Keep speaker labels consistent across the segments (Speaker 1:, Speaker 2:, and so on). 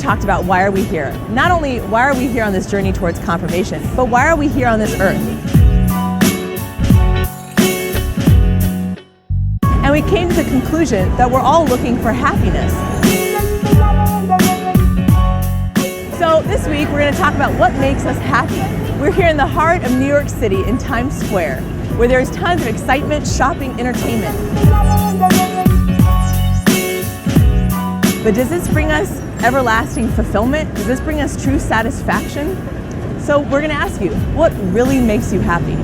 Speaker 1: talked about why are we here. Not only why are we here on this journey towards confirmation, but why are we here on this earth? And we came to the conclusion that we're all looking for happiness. So this week we're going to talk about what makes us happy. We're here in the heart of New York City in Times Square, where there's tons of excitement, shopping, entertainment. But does this bring us everlasting fulfillment? Does this bring us true satisfaction? So we're going to ask you, what really makes you happy?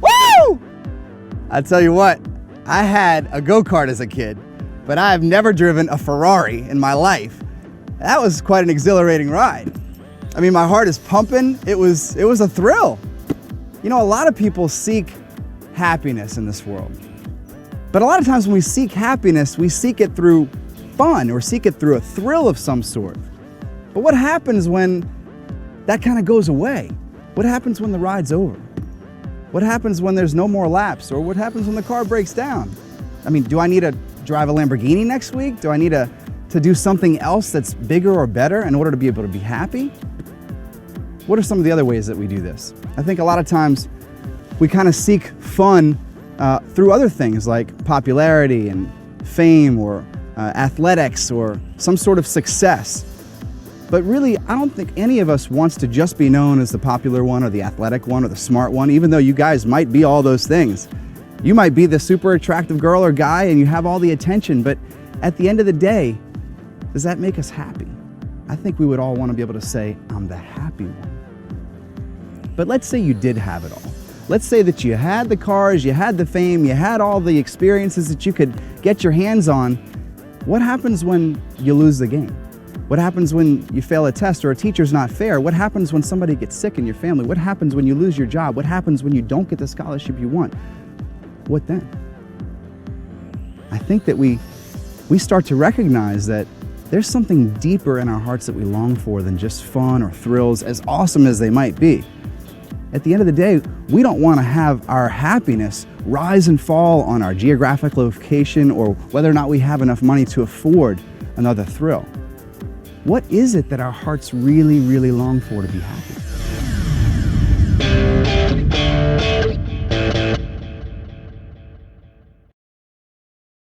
Speaker 2: Woo! I tell you what, I had a go-kart as a kid, but I have never driven a Ferrari in my life. That was quite an exhilarating ride. I mean, my heart is pumping. It was a thrill. You know, a lot of people seek happiness in this world. But a lot of times when we seek happiness, we seek it through fun or seek it through a thrill of some sort. But what happens when that kind of goes away? What happens when the ride's over? What happens when there's no more laps? Or what happens when the car breaks down? I mean, do I need to drive a Lamborghini next week? Do I need to do something else that's bigger or better in order to be able to be happy? What are some of the other ways that we do this? I think a lot of times we kind of seek fun through other things like popularity and fame or athletics or some sort of success. But really, I don't think any of us wants to just be known as the popular one or the athletic one or the smart one, even though you guys might be all those things. You might be the super attractive girl or guy and you have all the attention, but at the end of the day, does that make us happy? I think we would all want to be able to say, I'm the happy one. But let's say you did have it all. Let's say that you had the cars, you had the fame, you had all the experiences that you could get your hands on. What happens when you lose the game? What happens when you fail a test or a teacher's not fair? What happens when somebody gets sick in your family? What happens when you lose your job? What happens when you don't get the scholarship you want? What then? I think that we start to recognize that there's something deeper in our hearts that we long for than just fun or thrills, as awesome as they might be. At the end of the day, we don't want to have our happiness rise and fall on our geographic location or whether or not we have enough money to afford another thrill. What is it that our hearts really, really long for to be happy?